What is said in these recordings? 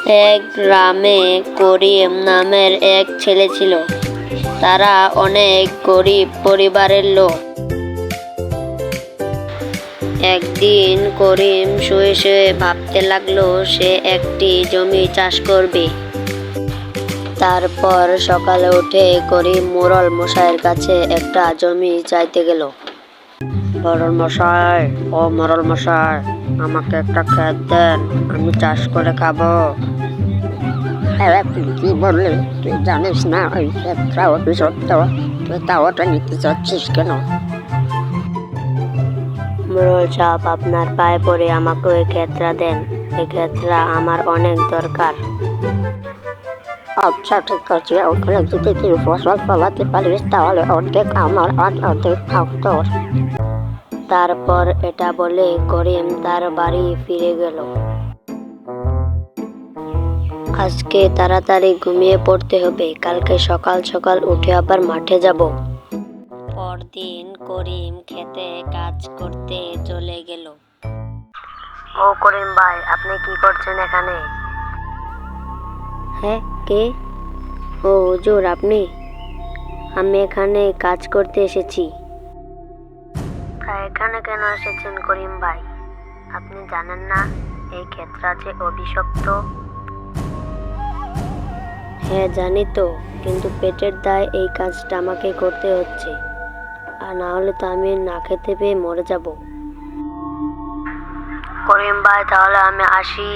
এক গ্রামে করিম নামের এক ছেলে ছিল। তারা অনেক গরিব পরিবারের লোক। একদিন করিম শুয়ে শুয়ে ভাবতে লাগলো সে একটি জমি চাষ করবে। তারপর সকালে উঠে করিম মোড়ল মশাইয়ের কাছে একটা জমি চাইতে গেল। মোড়ল মশাই, ও মোড়ল মশাই, আমাকে একটা ক্ষেত দেন, আমি চাষ করে খাবো। তুই কি বললি? তুই জানিস না ওই ক্ষেত্রা অভিশপ্ত? তুই তা ওটা নিতে চাচ্ছিস কেন? মোড়ল সাহেব, আপনার পায়ে পড়ে আমাকে ওই ক্ষেতটা দেন। এই ক্ষেতটা আমার অনেক দরকার। আচ্ছা ঠিক আছে, ওখানে যদি তুই ফসল ফলাতে পারিস তাহলে অর্ধেক আমার আর অর্ধেক থাক তোর। তারপর এটা বলে করিম তার বাড়ি ফিরে গেল। আজকে তাড়াতাড়ি ঘুমিয়ে পড়তে হবে, কালকে সকাল সকাল উঠে আবার মাঠে যাব। পরদিন করিম খেতে কাজ করতে চলে গেল। ও করিম ভাই, আপনি কি করছেন এখানে? হ্যাঁ, কে? ও হুজুর, আপনি? আমি এখানে কাজ করতে এসেছি। তা এখানে কেন এসেছেন করিম ভাই? আপনি জানেন না এই ক্ষেতটা যে অভিশপ্ত? হ্যাঁ জানি তো, কিন্তু পেটের দায় এই কাজটা আমাকে করতে হচ্ছে, আর না হলে তো আমি না খেতে পেয়ে মরে যাব। করিম ভাই, তাহলে আমি আসি।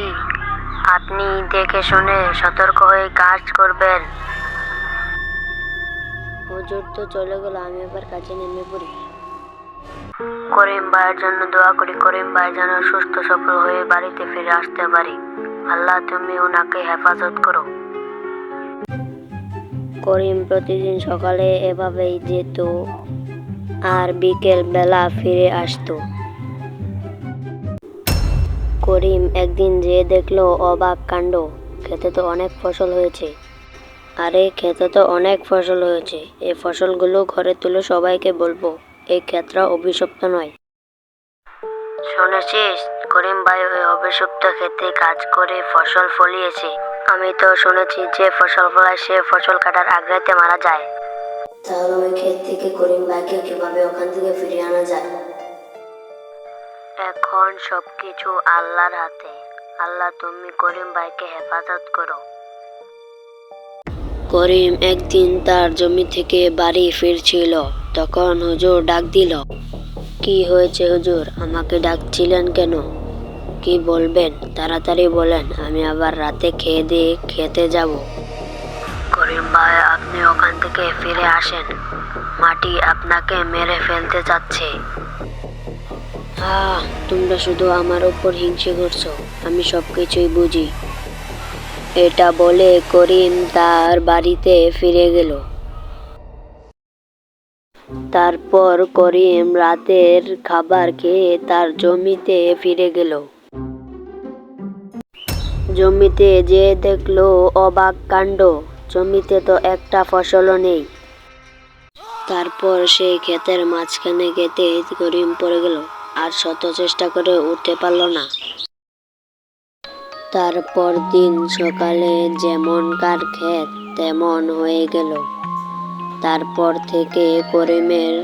আপনি দেখে শুনে সতর্ক হয়ে কাজ করবেন। হুজুর তো চলে গেল, আমি এবার কাজে নেমে পড়ি। করিম ভাইয়ের জন্য দোয়া করি, করিম ভাই যেন সুস্থ সফল হয়ে বাড়িতে ফিরে আসতে পারি। আল্লাহ, তুমি ওনাকে হেফাজত করো। করিম প্রতিদিন সকালে এভাবেই যেত আর বিকেল বেলা ফিরে আসতো। করিম একদিন যেয়ে দেখলো অবাক কাণ্ড, খেতে তো অনেক ফসল হয়েছে। আরে খেতে তো অনেক ফসল হয়েছে, এই ফসলগুলো ঘরে তুলে সবাইকে বলবো এই ক্ষেতটা অভিশপ্ত নয়। শুনেছিস করিম ভাই ওই অভিশপ্ত ক্ষেতে কাজ করে ফসল ফলিয়েছে? আমি তো শুনেছি যে ফসল ফলায় সে ফসল কাটার আগ্রাতে মারা যায়। তাহলে ওই ক্ষেত থেকে করিম ভাইকে কিভাবে ওখান থেকে ফিরিয়ে আনা যায়? এখন সবকিছু আল্লাহর হাতে। আল্লাহ, তুমি করিম ভাইকে হেফাজত করো। করিম একদিন তার জমি থেকে বাড়ি ফিরছিল, তখন হুজুর ডাক দিল। কি হয়েছে হুজুর, আমাকে ডাকছিলেন কেন? কি বলবেন তাড়াতাড়ি বলেন, আমি আবার রাতে খেয়ে দিয়ে খেতে যাব। করিম ভাই, আপনি ওখান থেকে ফিরে আসেন, মাটি আপনাকে মেরে ফেলতে চাচ্ছে। তোমরা শুধু আমার উপর হিংসে করছো, আমি সবকিছুই বুঝি। এটা বলে করিম তার বাড়িতে ফিরে গেল। তারপর করিম রাতের খাবার খেয়ে তার জমিতে ফিরে গেল। জমিতে যে দেখলো অবাক কাণ্ড, জমিতে তো একটা ফসলও নেই। তারপর সেই ক্ষেতের মাঝখানে গেতে করিম পড়ে গেল, আর শত চেষ্টা করে উঠতে পারল না। তারপর দিন সকালে যেমনকার ক্ষেত তেমন হয়ে গেল। তারপর থেকে করিমের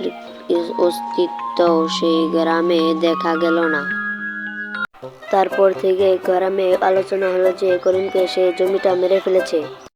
অস্তিত্ব সেই গ্রামে দেখা গেল না। তারপর থেকে গ্রামে আলোচনা হলো যে করিমকে সে জমিটা মেরে ফেলেছে।